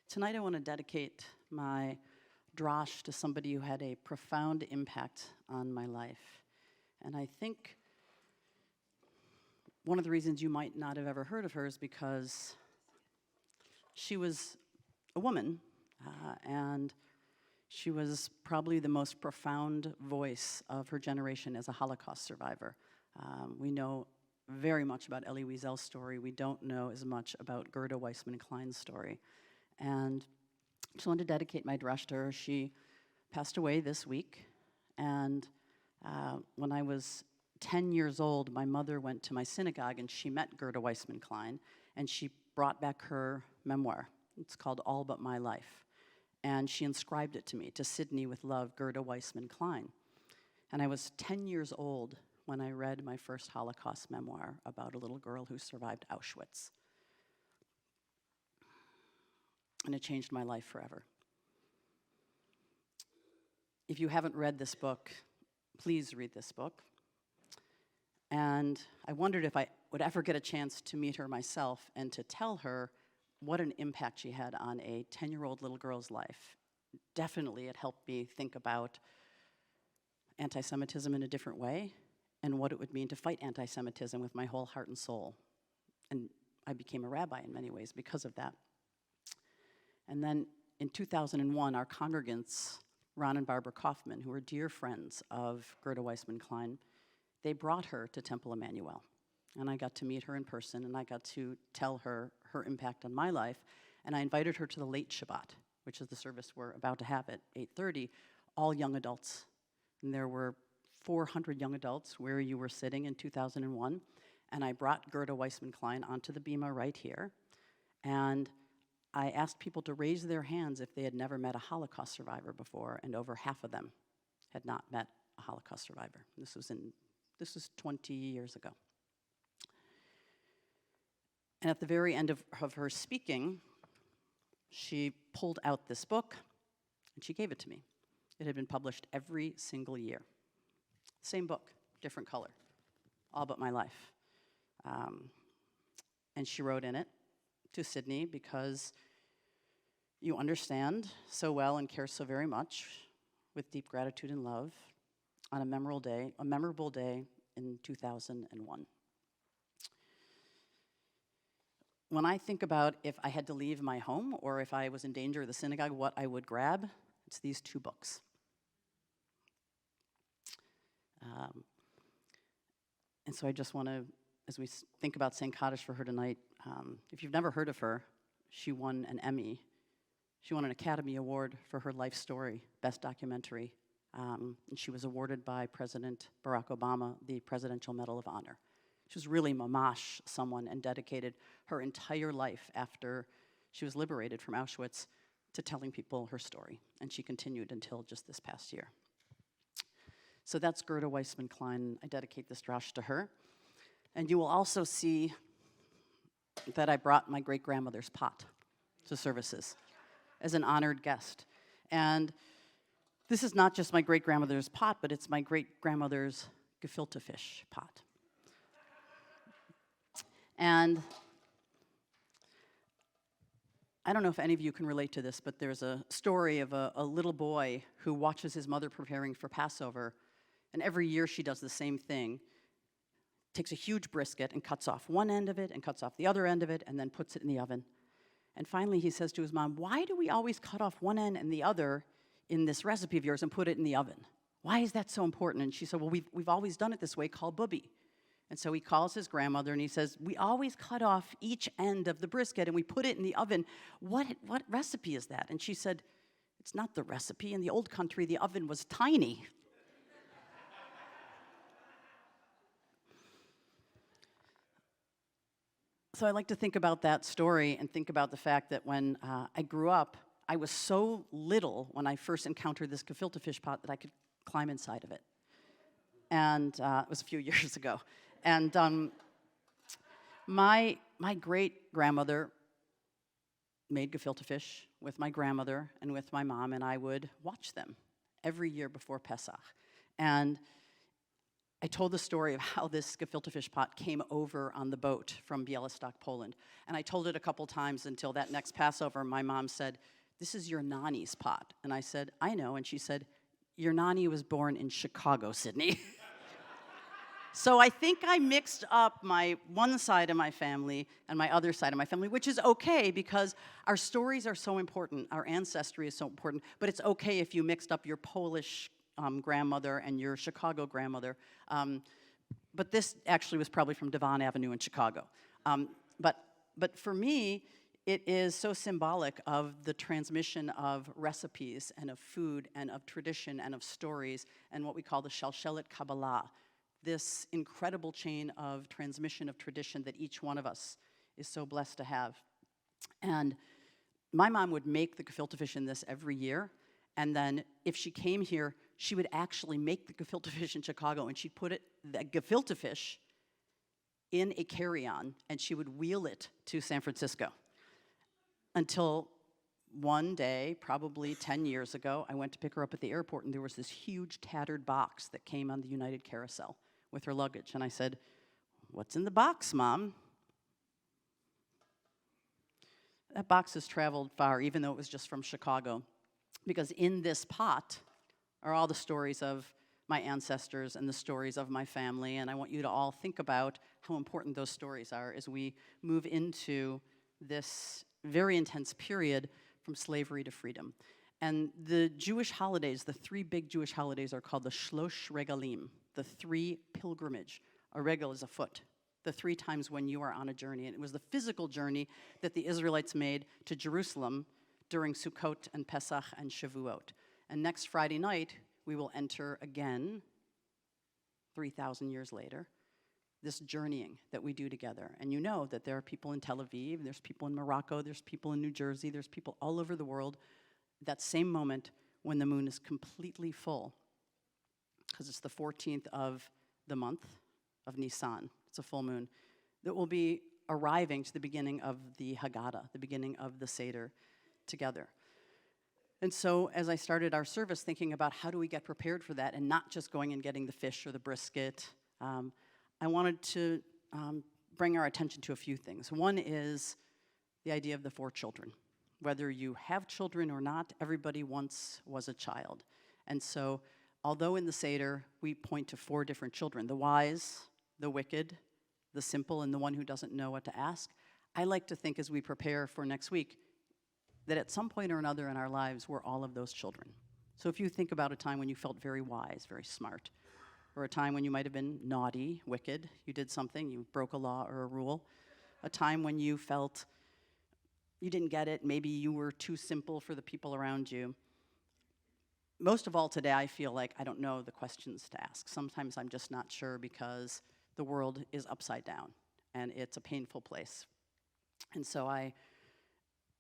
Tonight I want to dedicate my drash to somebody who had a profound impact on my life. And I think one of the reasons you might not have ever heard of her is because she was a woman, and she was probably the most profound voice of her generation as a Holocaust survivor. We know very much about Elie Wiesel's story. We don't know as much about Gerda Weissman-Klein's story. And I just wanted to dedicate my drash to her. She passed away this week, and when I was 10 years old, my mother went to my synagogue and she met Gerda Weissman-Klein, and she brought back her memoir. It's called All But My Life. And she inscribed it to me, "To Sydney with Love, Gerda Weissman-Klein." And I was 10 years old when I read my first Holocaust memoir about a little girl who survived Auschwitz. And it changed my life forever. If you haven't read this book, please read this book. And I wondered if I would ever get a chance to meet her myself and to tell her what an impact she had on a 10-year-old little girl's life. Definitely it helped me think about anti-Semitism in a different way and what it would mean to fight anti-Semitism with my whole heart and soul. And I became a rabbi in many ways because of that. And then in 2001, our congregants, Ron and Barbara Kaufman, who were dear friends of Gerda Weissman-Klein, they brought her to Temple Emanu-El. And I got to meet her in person, and I got to tell her her impact on my life. And I invited her to the late Shabbat, which is the service we're about to have at 8:30, all young adults. And there were 400 young adults where you were sitting in 2001. And I brought Gerda Weissman-Klein onto the bima right here. And I asked people to raise their hands if they had never met a Holocaust survivor before, and over half of them had not met a Holocaust survivor. This was 20 years ago. And at the very end of her speaking, she pulled out this book, and she gave it to me. It had been published every single year. Same book, different color, All But My Life. And she wrote in it, "To Sydney, because you understand so well and care so very much, with deep gratitude and love, on a memorable day in 2001. When I think about if I had to leave my home or if I was in danger of the synagogue, what I would grab, it's these two books. And so I just want to, as we think about saying Kaddish for her tonight, if you've never heard of her, she won an Emmy. She won an Academy Award for her life story, Best Documentary. And she was awarded by President Barack Obama the Presidential Medal of Honor. She was really mamash someone and dedicated her entire life after she was liberated from Auschwitz to telling people her story. And she continued until just this past year. So that's Gerda Weissman-Klein. I dedicate this drash to her. And you will also see that I brought my great-grandmother's pot to services as an honored guest. And this is not just my great-grandmother's pot, but it's my great-grandmother's gefilte fish pot. And I don't know if any of you can relate to this, but there's a story of a little boy who watches his mother preparing for Passover, and every year she does the same thing. Takes a huge brisket and cuts off one end of it and cuts off the other end of it and then puts it in the oven. And finally he says to his mom, "Why do we always cut off one end and the other in this recipe of yours and put it in the oven? Why is that so important?" And she said, "Well, we've always done it this way, called bubby." And so he calls his grandmother and he says, "We always cut off each end of the brisket and we put it in the oven. What recipe is that?" And she said, "It's not the recipe. In the old country, the oven was tiny." So I like to think about that story and think about the fact that when I grew up, I was so little when I first encountered this gefilte fish pot that I could climb inside of it. And it was a few years ago. And my great-grandmother made gefilte fish with my grandmother and with my mom, and I would watch them every year before Pesach. And I told the story of how this gefilte fish pot came over on the boat from Białystok, Poland. And I told it a couple times until that next Passover, my mom said, "This is your nanny's pot." And I said, "I know." And she said, "Your nanny was born in Chicago, Sydney." So I think I mixed up my one side of my family and my other side of my family, which is okay because our stories are so important, our ancestry is so important, but it's okay if you mixed up your Polish grandmother and your Chicago grandmother. But this actually was probably from Devon Avenue in Chicago. But for me, it is so symbolic of the transmission of recipes and of food and of tradition and of stories and what we call the Shalshelet Kabbalah, this incredible chain of transmission of tradition that each one of us is so blessed to have. And my mom would make the gefilte fish in this every year, and then if she came here, she would actually make the gefilte fish in Chicago, and she'd put the gefilte fish in a carry-on, and she would wheel it to San Francisco. Until one day, probably 10 years ago, I went to pick her up at the airport, and there was this huge tattered box that came on the United Carousel with her luggage. And I said, "What's in the box, Mom?" That box has traveled far, even though it was just from Chicago, because in this pot are all the stories of my ancestors and the stories of my family, and I want you to all think about how important those stories are as we move into this very intense period from slavery to freedom. And the Jewish holidays, the three big Jewish holidays, are called the Shlosh Regalim, the three pilgrimage. A regal is a foot, the 3 times when you are on a journey. And it was the physical journey that the Israelites made to Jerusalem during Sukkot and Pesach and Shavuot. And next Friday night, we will enter again, 3,000 years later, this journeying that we do together. And you know that there are people in Tel Aviv, there's people in Morocco, there's people in New Jersey, there's people all over the world. That same moment when the moon is completely full, because it's the 14th of the month of Nisan, it's a full moon, that will be arriving to the beginning of the Haggadah, the beginning of the Seder together. And so as I started our service thinking about how do we get prepared for that and not just going and getting the fish or the brisket, I wanted to bring our attention to a few things. One is the idea of the 4 children. Whether you have children or not, everybody once was a child. And so, although in the Seder we point to 4 different children, the wise, the wicked, the simple, and the one who doesn't know what to ask, I like to think as we prepare for next week that at some point or another in our lives we're all of those children. So if you think about a time when you felt very wise, very smart, or a time when you might have been naughty, wicked, you did something, you broke a law or a rule, a time when you felt you didn't get it, maybe you were too simple for the people around you. Most of all today, I feel like I don't know the questions to ask. Sometimes I'm just not sure because the world is upside down, and it's a painful place. And so I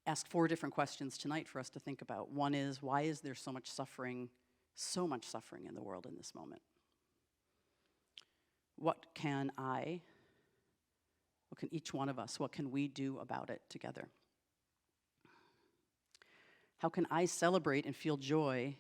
ask 4 different questions tonight for us to think about. One is, why is there so much suffering in the world in this moment? What can each one of us, what can we do about it together? How can I celebrate and feel joy,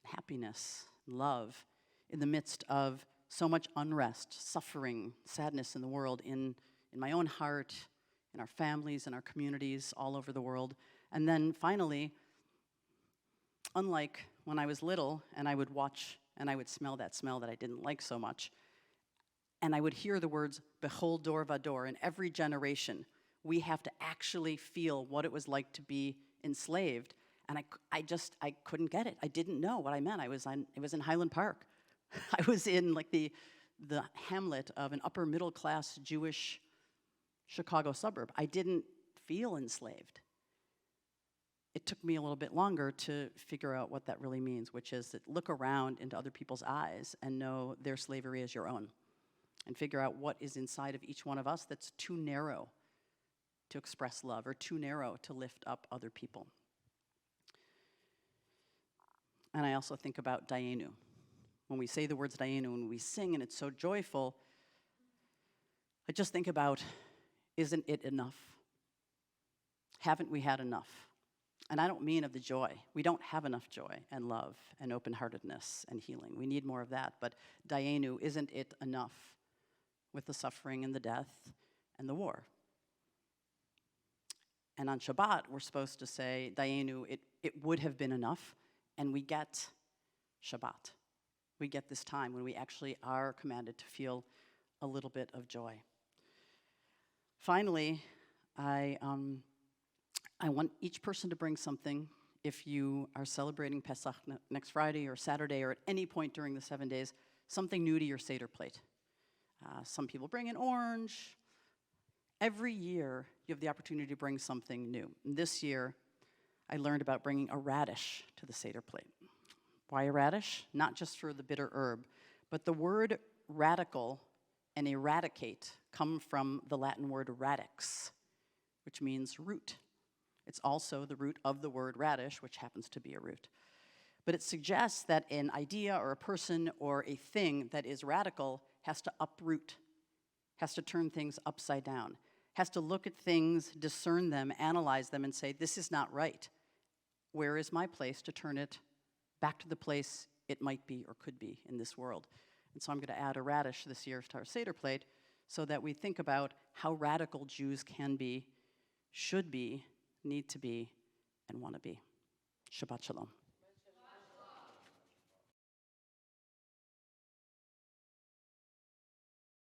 happiness, love in the midst of so much unrest, suffering, sadness in the world, in my own heart, in our families, in our communities all over the world? And then finally, unlike when I was little and I would watch and I would smell that smell that I didn't like so much, and I would hear the words, "Bechol dor vador," in every generation, we have to actually feel what it was like to be enslaved. And I couldn't get it. I didn't know what I meant. It was in Highland Park. I was in like the hamlet of an upper middle class Jewish Chicago suburb. I didn't feel enslaved. It took me a little bit longer to figure out what that really means, which is that look around into other people's eyes and know their slavery is your own. And figure out what is inside of each one of us that's too narrow to express love or too narrow to lift up other people. And I also think about Dayenu. When we say the words Dayenu, when we sing and it's so joyful, I just think about, isn't it enough? Haven't we had enough? And I don't mean of the joy. We don't have enough joy and love and open-heartedness and healing. We need more of that. But Dayenu, isn't it enough with the suffering and the death and the war? And on Shabbat, we're supposed to say, Dayenu, it would have been enough, and we get Shabbat. We get this time when we actually are commanded to feel a little bit of joy. Finally, I want each person to bring something. If you are celebrating Pesach next Friday or Saturday or at any point during the 7 days, something new to your Seder plate. Some people bring an orange. Every year, you have the opportunity to bring something new. And this year, I learned about bringing a radish to the Seder plate. Why a radish? Not just for the bitter herb, but the word radical and eradicate come from the Latin word radix, which means root. It's also the root of the word radish, which happens to be a root. But it suggests that an idea or a person or a thing that is radical has to uproot, has to turn things upside down, has to look at things, discern them, analyze them, and say, this is not right. Where is my place to turn it back to the place it might be or could be in this world? And so I'm going to add a radish this year to our Seder plate so that we think about how radical Jews can be, should be, need to be, and want to be. Shabbat Shalom.